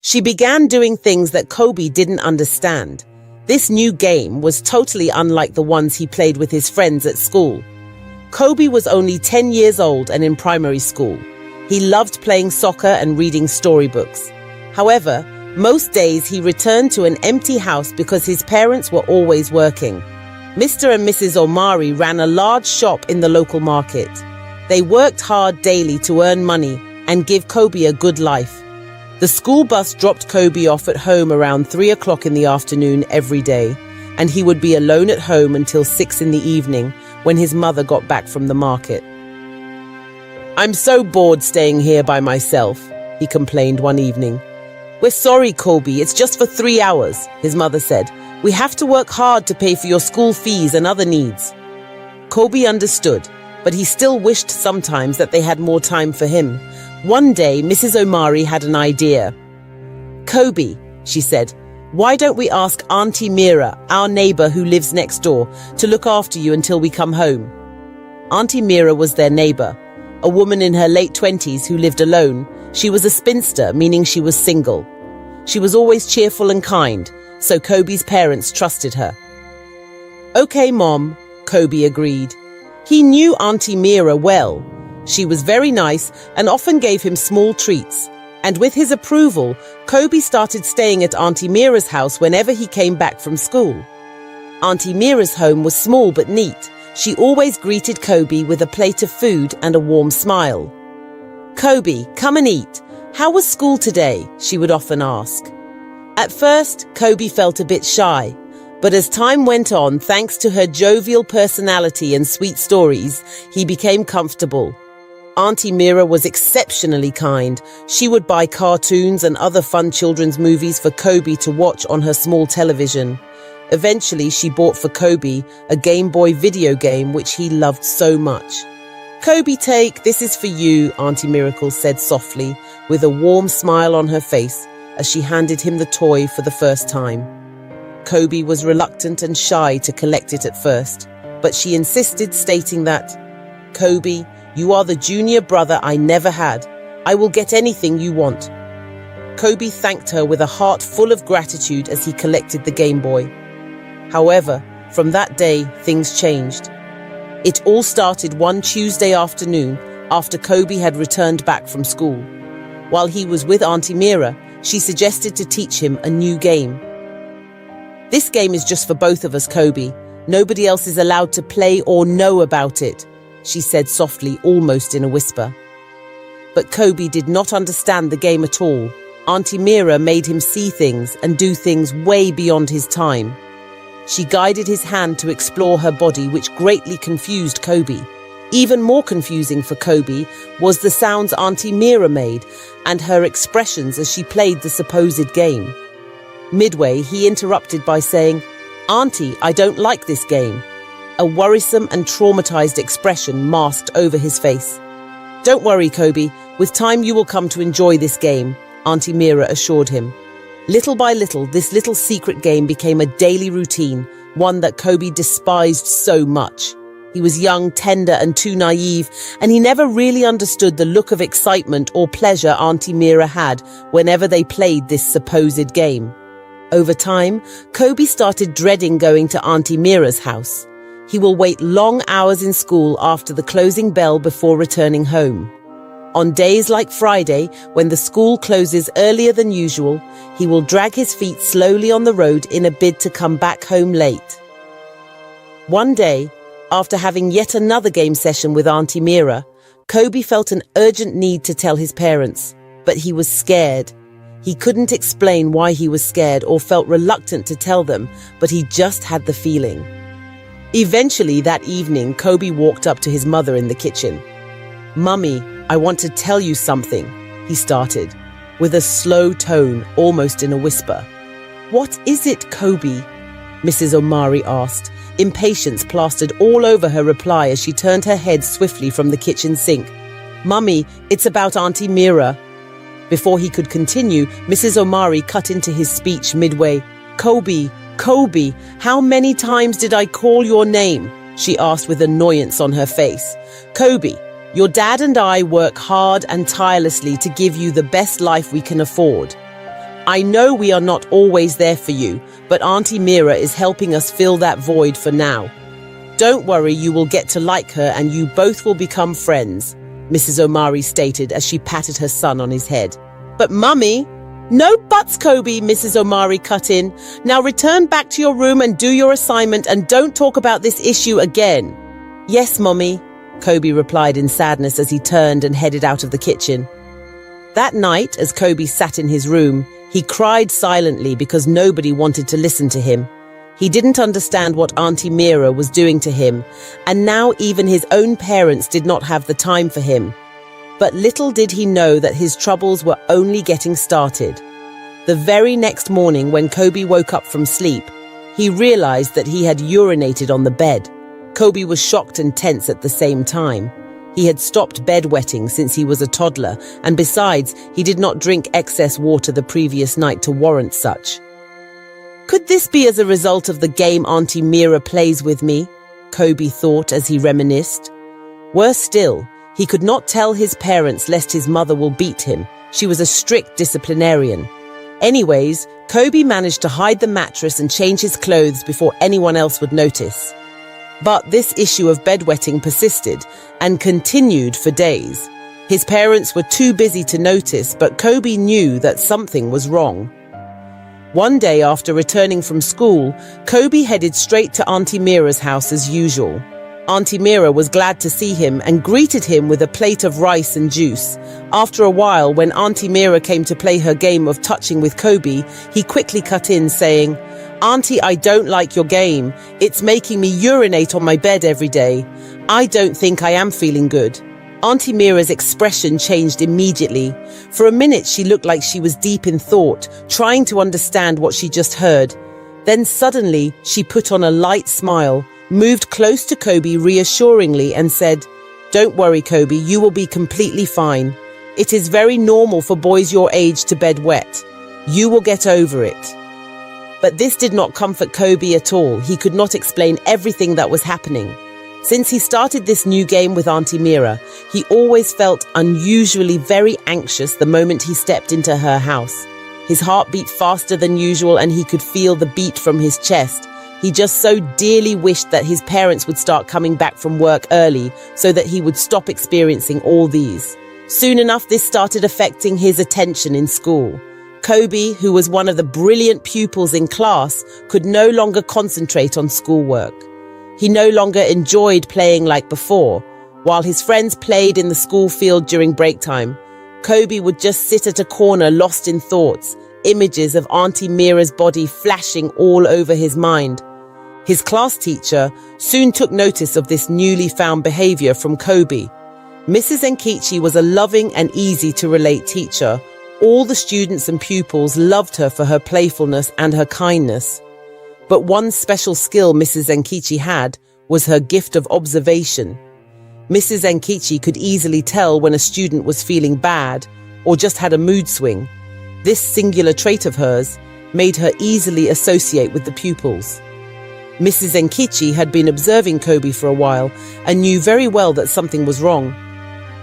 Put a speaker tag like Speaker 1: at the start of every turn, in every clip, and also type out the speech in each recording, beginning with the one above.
Speaker 1: She began doing things that Kobe didn't understand. This new game was totally unlike the ones he played with his friends at school. Kobe was only 10 years old and in primary school. He loved playing soccer and reading storybooks. However, most days he returned to an empty house because his parents were always working. Mr. and Mrs. Omari ran a large shop in the local market. They worked hard daily to earn money and give Kobe a good life. The school bus dropped Kobe off at home around 3 o'clock in the afternoon every day, and he would be alone at home until 6 in the evening when his mother got back from the market. "I'm so bored staying here by myself," he complained one evening. "We're sorry, Kobe, it's just for 3 hours," his mother said. "We have to work hard to pay for your school fees and other needs." Kobe understood, but he still wished sometimes that they had more time for him. One day, Mrs. Omari had an idea. "Kobe," she said, "why don't we ask Auntie Mira, our neighbor who lives next door, to look after you until we come home?" Auntie Mira was their neighbor, a woman in her late 20s who lived alone. She was a spinster, meaning she was single. She was always cheerful and kind, so Kobe's parents trusted her. "Okay, Mom," Kobe agreed. He knew Auntie Mira well. She was very nice and often gave him small treats. And with his approval, Kobe started staying at Auntie Mira's house whenever he came back from school. Auntie Mira's home was small but neat. She always greeted Kobe with a plate of food and a warm smile. "Kobe, come and eat. How was school today?" she would often ask. At first, Kobe felt a bit shy. But as time went on, thanks to her jovial personality and sweet stories, he became comfortable. Auntie Mira was exceptionally kind. She would buy cartoons and other fun children's movies for Kobe to watch on her small television. Eventually, she bought for Kobe a Game Boy video game which he loved so much. "Kobe, this is for you," Auntie Miracle said softly, with a warm smile on her face as she handed him the toy for the first time. Kobe was reluctant and shy to collect it at first, but she insisted, stating that, "Kobe, you are the junior brother I never had. I will get anything you want." Kobe thanked her with a heart full of gratitude as he collected the Game Boy. However, from that day, things changed. It all started one Tuesday afternoon after Kobe had returned back from school. While he was with Auntie Mira, she suggested to teach him a new game. "This game is just for both of us, Kobe. Nobody else is allowed to play or know about it," she said softly, almost in a whisper. But Kobe did not understand the game at all. Auntie Mira made him see things and do things way beyond his time. She guided his hand to explore her body, which greatly confused Kobe. Even more confusing for Kobe was the sounds Auntie Mira made and her expressions as she played the supposed game. Midway, he interrupted by saying, "Auntie, I don't like this game." A worrisome and traumatized expression masked over his face. "Don't worry, Kobe. With time you will come to enjoy this game," Auntie Mira assured him. Little by little, this little secret game became a daily routine, one that Kobe despised so much. He was young, tender, and too naive, and he never really understood the look of excitement or pleasure Auntie Mira had whenever they played this supposed game. Over time, Kobe started dreading going to Auntie Mira's house. He will wait long hours in school after the closing bell before returning home. On days like Friday, when the school closes earlier than usual, he will drag his feet slowly on the road in a bid to come back home late. One day, after having yet another game session with Auntie Mira, Kobe felt an urgent need to tell his parents, but he was scared. He couldn't explain why he was scared or felt reluctant to tell them, but he just had the feeling. Eventually that evening, Kobe walked up to his mother in the kitchen. "Mummy, I want to tell you something," he started, with a slow tone, almost in a whisper. "What is it, Kobe?" Mrs. Omari asked, impatience plastered all over her reply as she turned her head swiftly from the kitchen sink. "Mummy, it's about Auntie Mira." Before he could continue, Mrs. Omari cut into his speech midway. "Kobe, Kobe, how many times did I call your name?" she asked with annoyance on her face. "Kobe, your dad and I work hard and tirelessly to give you the best life we can afford. I know we are not always there for you, but Auntie Mira is helping us fill that void for now. Don't worry, you will get to like her and you both will become friends, Mrs. Omari stated as she patted her son on his head. But Mummy... No buts, Kobe, Mrs. Omari cut in. Now return back to your room and do your assignment and don't talk about this issue again. Yes, Mummy, Kobe replied in sadness as he turned and headed out of the kitchen. That night, as Kobe sat in his room, he cried silently because nobody wanted to listen to him. He didn't understand what Auntie Mira was doing to him, and now even his own parents did not have the time for him. But little did he know that his troubles were only getting started. The very next morning when Kobe woke up from sleep, he realized that he had urinated on the bed. Kobe was shocked and tense at the same time. He had stopped bedwetting since he was a toddler, and besides, he did not drink excess water the previous night to warrant such. Could this be as a result of the game Auntie Mira plays with me? Kobe thought as he reminisced. Worse still, he could not tell his parents lest his mother will beat him. She was a strict disciplinarian. Anyways, Kobe managed to hide the mattress and change his clothes before anyone else would notice. But this issue of bedwetting persisted and continued for days. His parents were too busy to notice, but Kobe knew that something was wrong. One day after returning from school, Kobe headed straight to Auntie Mira's house as usual. Auntie Mira was glad to see him and greeted him with a plate of rice and juice. After a while, when Auntie Mira came to play her game of touching with Kobe, he quickly cut in saying, "Auntie, I don't like your game. It's making me urinate on my bed every day. I don't think I am feeling good." Auntie Mira's expression changed immediately. For a minute, she looked like she was deep in thought, trying to understand what she just heard. Then suddenly, she put on a light smile, moved close to Kobe reassuringly and said, "Don't worry, Kobe, you will be completely fine. It is very normal for boys your age to bedwet. You will get over it." But this did not comfort Kobe at all. He could not explain everything that was happening. Since he started this new game with Auntie Mira, he always felt unusually very anxious the moment he stepped into her house. His heart beat faster than usual and he could feel the beat from his chest. He just so dearly wished that his parents would start coming back from work early so that he would stop experiencing all these. Soon enough, this started affecting his attention in school. Kobe, who was one of the brilliant pupils in class, could no longer concentrate on schoolwork. He no longer enjoyed playing like before. While his friends played in the school field during break time, Kobe would just sit at a corner lost in thoughts, images of Auntie Mira's body flashing all over his mind. His class teacher soon took notice of this newly found behavior from Kobe. Mrs. Enkichi was a loving and easy-to-relate teacher. All the students and pupils loved her for her playfulness and her kindness. But one special skill Mrs. Enkichi had was her gift of observation. Mrs. Enkichi could easily tell when a student was feeling bad or just had a mood swing. This singular trait of hers made her easily associate with the pupils. Mrs. Enkichi had been observing Kobe for a while and knew very well that something was wrong.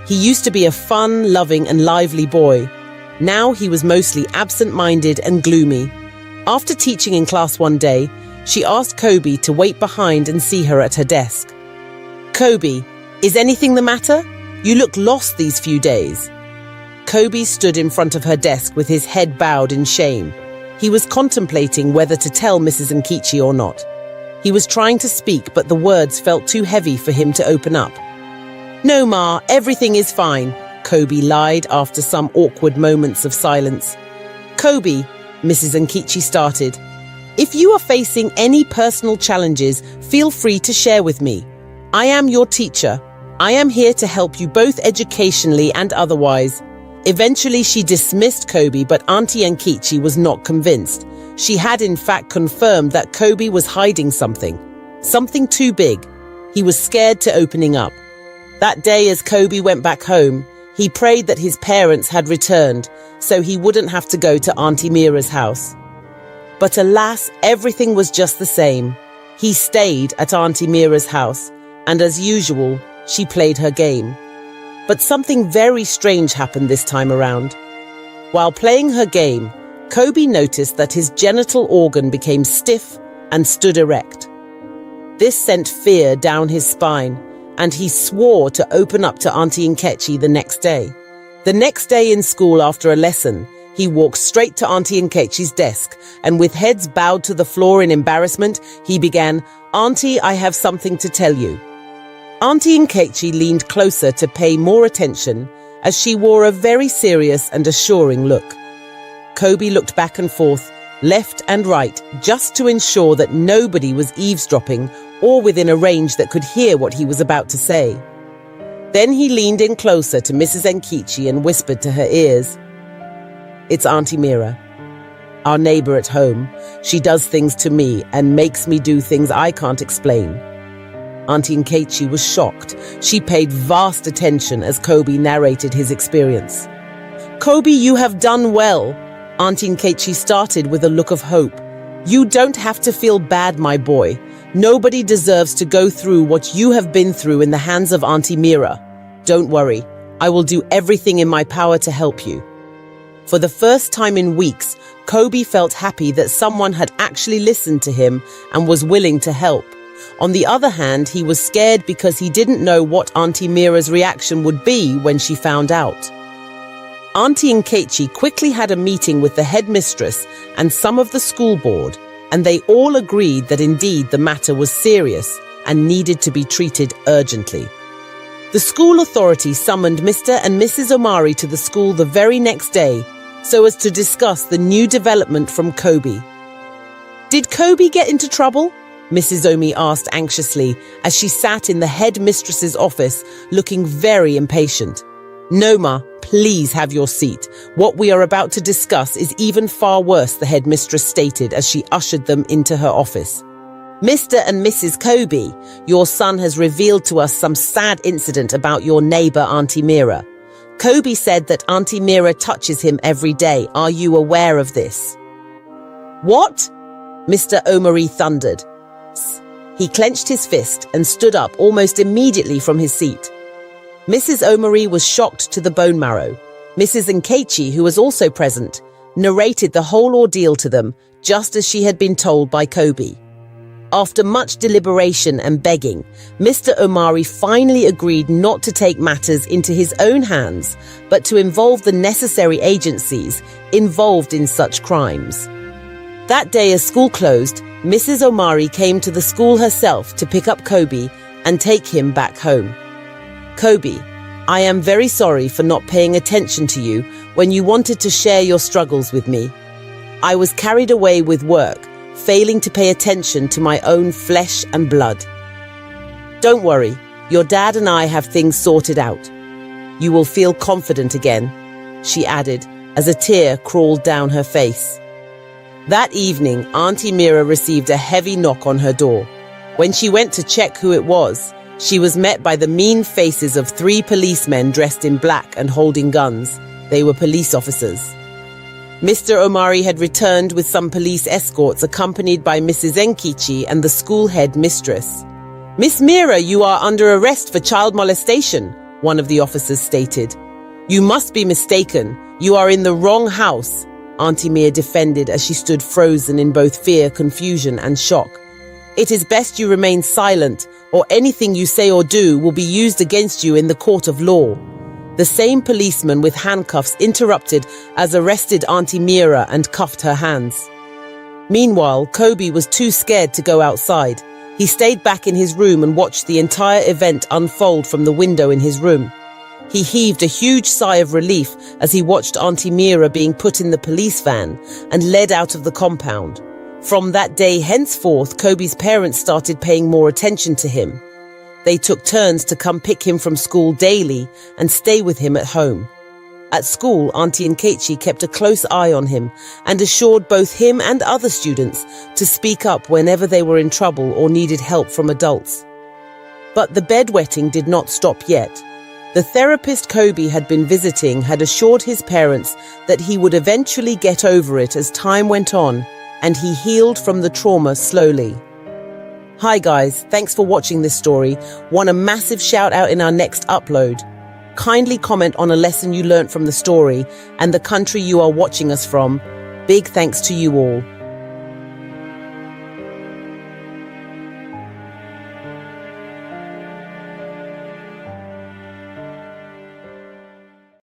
Speaker 1: He used to be a fun, loving and lively boy. Now he was mostly absent-minded and gloomy. After teaching in class one day, she asked Kobe to wait behind and see her at her desk. "Kobe, is anything the matter? You look lost these few days." Kobe stood in front of her desk with his head bowed in shame. He was contemplating whether to tell Mrs. Enkichi or not. He was trying to speak, but the words felt too heavy for him to open up. "No, Ma, everything is fine," Kobe lied after some awkward moments of silence. "Kobe," Mrs. Enkichi started, "if you are facing any personal challenges, feel free to share with me. I am your teacher. I am here to help you both educationally and otherwise." Eventually, she dismissed Kobe, but Auntie Enkichi was not convinced. She had in fact confirmed that Kobe was hiding something too big. He was scared to opening up. That day, as Kobe went back home, he prayed that his parents had returned so he wouldn't have to go to Auntie Mira's house. But alas, everything was just the same. He stayed at Auntie Mira's house, and as usual, she played her game. But something very strange happened this time around. While playing her game, Kobe noticed that his genital organ became stiff and stood erect. This sent fear down his spine, and he swore to open up to Auntie Nkechi the next day. The next day in school after a lesson, he walked straight to Auntie Nkechi's desk, and with heads bowed to the floor in embarrassment, he began, "Auntie, I have something to tell you." Auntie Nkechi leaned closer to pay more attention as she wore a very serious and assuring look. Kobe looked back and forth, left and right, just to ensure that nobody was eavesdropping or within a range that could hear what he was about to say. Then he leaned in closer to Mrs. Nkechi and whispered to her ears, "It's Auntie Mira, our neighbor at home. She does things to me and makes me do things I can't explain." Auntie Nkechi was shocked. She paid vast attention as Kobe narrated his experience. "Kobe, you have done well." Auntie Nkechi started with a look of hope. "You don't have to feel bad, my boy. Nobody deserves to go through what you have been through in the hands of Auntie Mira. Don't worry, I will do everything in my power to help you." For the first time in weeks, Kobe felt happy that someone had actually listened to him and was willing to help. On the other hand, he was scared because he didn't know what Auntie Mira's reaction would be when she found out. Auntie Nkechi quickly had a meeting with the headmistress and some of the school board, and they all agreed that indeed the matter was serious and needed to be treated urgently. The school authority summoned Mr. and Mrs. Omari to the school the very next day so as to discuss the new development from Kobe. "Did Kobe get into trouble?" Mrs. Omi asked anxiously as she sat in the headmistress's office looking very impatient. "No, Ma, please have your seat. What we are about to discuss is even far worse," the headmistress stated as she ushered them into her office. "Mr. and Mrs. Kobe, your son has revealed to us some sad incident about your neighbor, Auntie Mira. Kobe said that Auntie Mira touches him every day. Are you aware of this?" "What?" Mr. Omari thundered. He clenched his fist and stood up almost immediately from his seat. Mrs. Omari was shocked to the bone marrow. Mrs. Nkechi, who was also present, narrated the whole ordeal to them, just as she had been told by Kobe. After much deliberation and begging, Mr. Omari finally agreed not to take matters into his own hands, but to involve the necessary agencies involved in such crimes. That day, as school closed, Mrs. Omari came to the school herself to pick up Kobe and take him back home. "Kobe, I am very sorry for not paying attention to you when you wanted to share your struggles with me. I was carried away with work, failing to pay attention to my own flesh and blood. Don't worry, your dad and I have things sorted out. You will feel confident again," she added as a tear crawled down her face. That evening, Auntie Mira received a heavy knock on her door. When she went to check who it was, she was met by the mean faces of 3 policemen dressed in black and holding guns. They were police officers. Mr. Omari had returned with some police escorts accompanied by Mrs. Nkechi and the school head mistress. "Miss Mira, you are under arrest for child molestation," one of the officers stated. "You must be mistaken. You are in the wrong house," Auntie Mira defended as she stood frozen in both fear, confusion, and shock. "It is best you remain silent, or anything you say or do will be used against you in the court of law." The same policeman with handcuffs interrupted as arrested Auntie Mira and cuffed her hands. Meanwhile, Kobe was too scared to go outside. He stayed back in his room and watched the entire event unfold from the window in his room. He heaved a huge sigh of relief as he watched Auntie Mira being put in the police van and led out of the compound. From that day henceforth, Kobe's parents started paying more attention to him. They took turns to come pick him from school daily and stay with him at home. At school, Auntie Nkechi kept a close eye on him and assured both him and other students to speak up whenever they were in trouble or needed help from adults. But the bedwetting did not stop yet. The therapist Kobe had been visiting had assured his parents that he would eventually get over it as time went on, and he healed from the trauma slowly. Hi guys, thanks for watching this story. Want a massive shout out in our next upload. Kindly comment on a lesson you learnt from the story and the country you are watching us from. big thanks to you all.